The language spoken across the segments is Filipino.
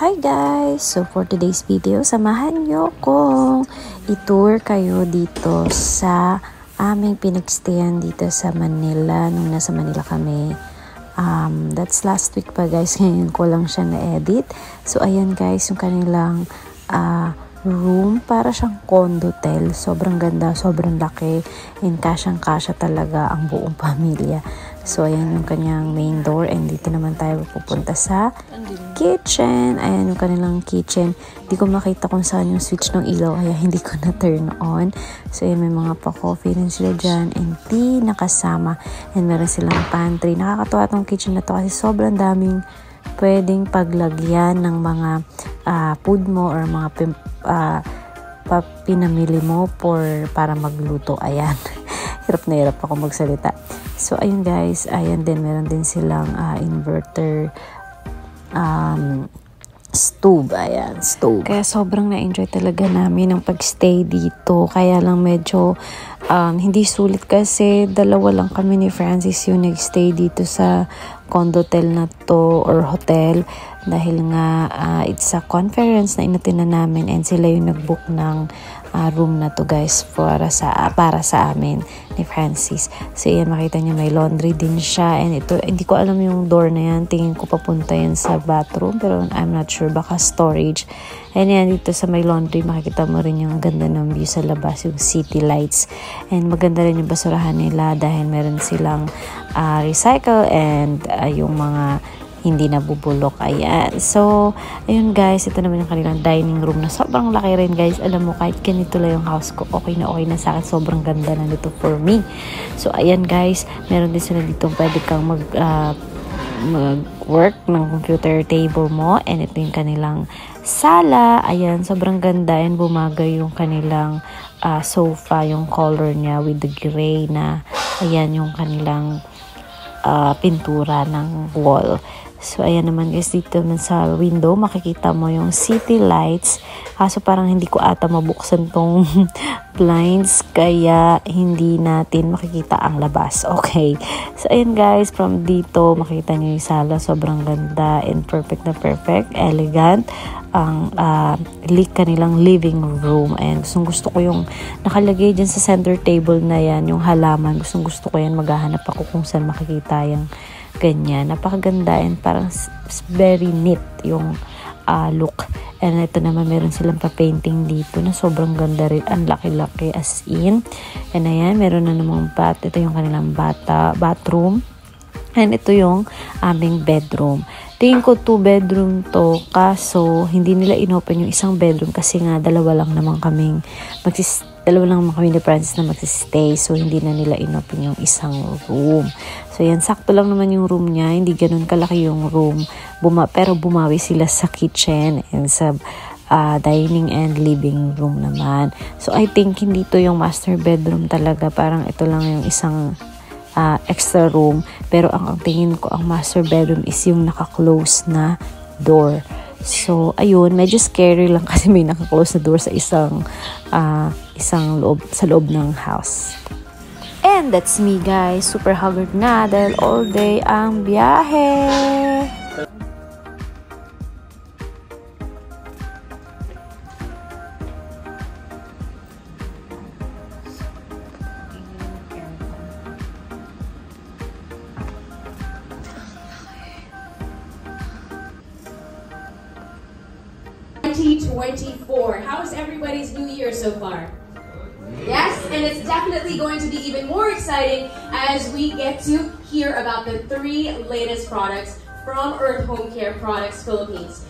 Hi guys! So for today's video, samahan nyo kong i-tour kayo dito sa aming pinagstayan dito sa Manila nung nasa Manila kami. That's last week pa guys, ngayon ko lang siya na-edit. So ayan guys, yung kanilang room, para siyang condotel. Sobrang ganda, sobrang laki, and kasyang-kasya talaga ang buong pamilya. So ayan yung kanyang main door, and dito naman tayo pupunta sa kitchen. Ayan yung kanilang kitchen. Hindi ko makita kung saan yung switch ng ilaw, kaya hindi ko na turn on. So ayan, may mga pa-coffee din sila dyan, and tea nakasama, and meron silang pantry. Nakakatuwa tong kitchen na to kasi sobrang daming pwedeng paglagyan ng mga food mo or mga pinamili mo para magluto. Ayan. Hirap na hirap ako magsalita. So, ayun guys. Ayan din. Meron din silang inverter stove. Ayan. Stove. Kaya sobrang na-enjoy talaga namin ang pagstay dito. Kaya lang medyo hindi sulit kasi dalawa lang kami ni Francis yung nag-stay dito sa condotel na to or hotel, dahil nga it's a conference na inattend namin, and sila yung nag-book ng room na to guys para sa amin ni Francis. So yan, makita niyo may laundry din siya, and ito hindi ko alam yung door na yan, tingin ko papunta yan sa bathroom, pero I'm not sure, baka storage. And yan, dito sa may laundry makikita mo rin yung ganda ng view sa labas, yung city lights, and maganda rin yung basurahan nila dahil meron silang recycle and yung mga hindi nabubulok. Ayan. So, ayun guys, ito naman yung kanilang dining room na sobrang laki rin guys. Alam mo, kahit ganito lang yung house ko, okay na sa akin. Sobrang ganda na nito for me. So, ayan guys, meron din sila dito pwede kang mag-work ng computer table mo, and ito yung kanilang sala. Ayan, sobrang ganda, and bumagay yung kanilang sofa, yung color niya with the gray na, ayan yung kanilang pintura ng wall. So, ayan naman guys, dito naman sa window, makikita mo yung city lights. Kaso parang hindi ko ata mabuksan tong blinds, kaya hindi natin makikita ang labas. Okay. So, ayan guys, from dito, makikita nyo yung sala. Sobrang ganda and perfect na perfect. Elegant. Ang kanilang living room. And gusto ko yung nakalagay dyan sa center table na yan, yung halaman. Gusto ko yan. Maghahanap ako kung saan makikita yung ganyan. Napakaganda, and parang very neat yung look. And ito naman, meron silang pa-painting dito na sobrang ganda rin. Ang laki-laki as in. And ayan, meron na namang ito yung kanilang bathroom. And ito yung aming bedroom. Tingin ko 2 bedroom to, kaso hindi nila inopen yung isang bedroom kasi nga dalawa lang naman kami ni Francis na magsistay, so hindi na nila inopen yung isang room. So yan, sakto lang naman yung room niya, hindi ganun kalaki yung room, pero bumawi sila sa kitchen and sa dining and living room naman. So I think hindi to yung master bedroom talaga, parang ito lang yung isang extra room, pero ang tingin ko ang master bedroom is yung naka-close na door. So ayun, medyo scary lang kasi may naka-close na door sa sa loob ng house. And that's me guys, super haggard na dahil all day ang biyahe. How's everybody's new year so far? Yes, and it's definitely going to be even more exciting as we get to hear about the 3 latest products from Earth Home Care Products Philippines.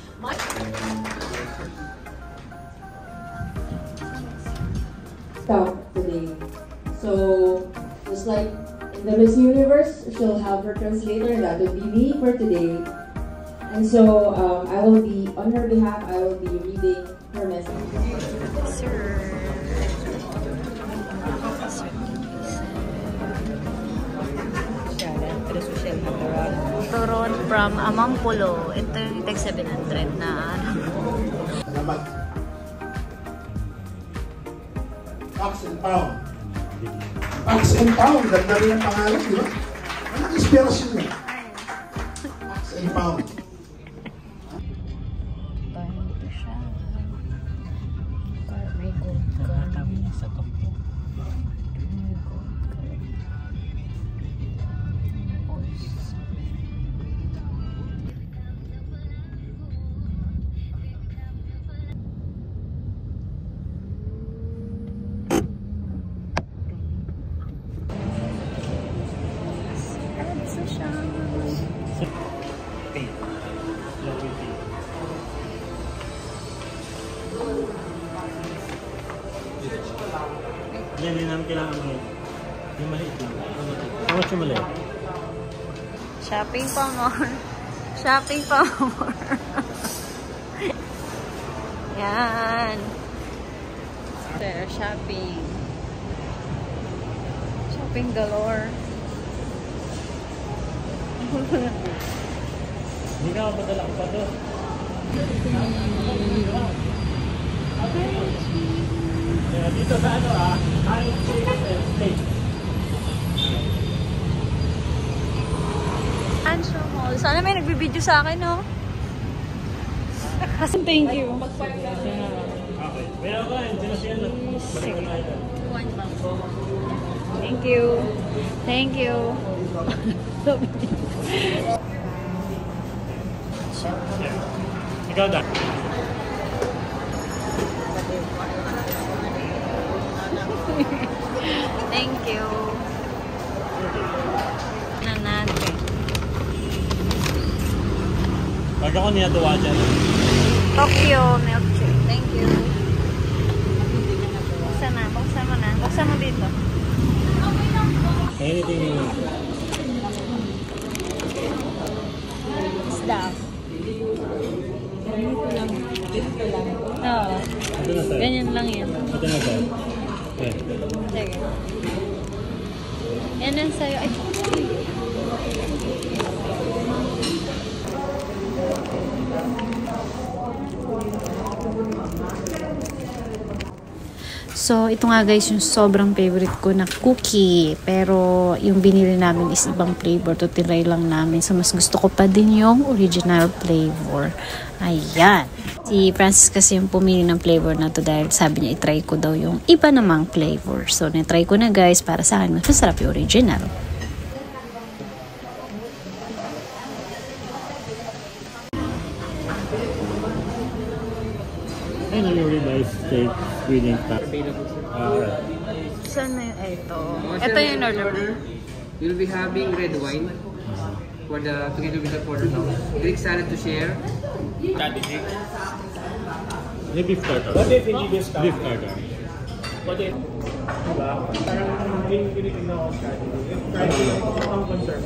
Today. So, just like in the Miss Universe, she'll have her translator, that would be me for today. And so, I will be, on her behalf, I will be reading her message. Sir. Turon from Amangpulo. Ito yung tag 700 na Salamat. Pax and Pound. Pax and Pound. Ganda rin ang pangalan, di ba? Anong inspirasyon niya? Pax and Pound. siya. May gold card. Sa top po. May gold card. Hindi namin kailangan mo. Yung maliit lang. How much yung maliit? Shopping pa more. Shopping pa more. Yan. There, shopping. Shopping galore. Hindi ka mapadala ko pa to. Dito sa ano steak. Answer Mall. Sana may nagbibideo sa akin, no? Thank you. Okay. Meron ka, hindi siya na. Thank you. Thank you. Ikaw da. Thank you. Na natin. Pag ako niyatuwa dyan. Tokyo milkshake. Thank you. Buksan na. Buksan mo na. Buksan mo dito. Anything you want. Isda. Oo. Ito na sir. Ganyan lang yan. Ito na sir. Okay. Sige. Yan lang sa'yo. Ay, so, ito nga guys yung sobrang favorite ko na cookie. Pero yung binili namin is ibang flavor. To tinry lang namin. So, mas gusto ko pa din yung original flavor. Ayan. Si Francis kasi yung pumili ng flavor na to dahil sabi niya itry ko daw yung iba namang flavor. So, natry ko na guys. Para sa akin, mas masarap yung original. Ayun ang yung nice steak feeling pack. Alright. Saan na yung ito? Ito yung order. We'll be having red wine for the together with the porter now. Greek salad to share. May beef tartar. What if hindi discount? Beef tartar. What if, diba? Parang ginitignan ko strategy. Ang concern.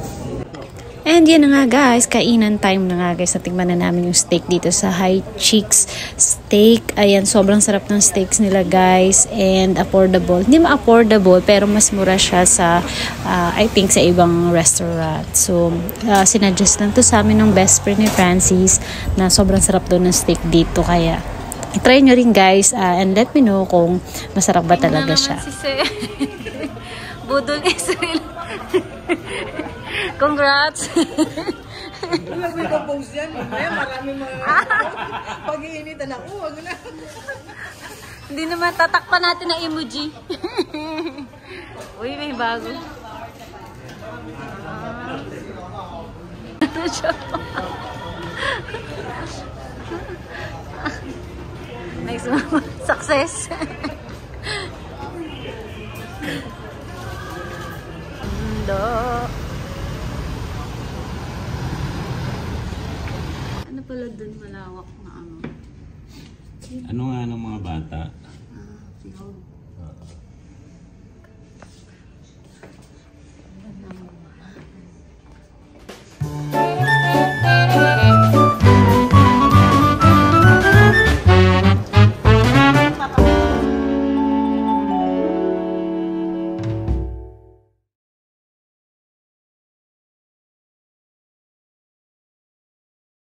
And yan na nga guys, kainan time na nga guys. Natingnan na namin yung steak dito sa High Cheeks Steak. Ayan, sobrang sarap ng steaks nila guys. And affordable. Hindi ma-affordable pero mas mura siya sa, I think sa ibang restaurant. So, sinadjust lang to sa amin ng best friend ni Francis na sobrang sarap doon ng steak dito. Kaya, try nyo rin guys and let me know kung masarap ba talaga siya. Budol Israel. Congrats! Wala ko ipapost yan. Mamaya maraming mga pag-iinitan ako. Wag na. Hindi naman tatakpan natin ang emoji. Uy, may bago. Next one. Success! Ano pala dun malawak na ano? Ano nga ng mga bata? Siguro.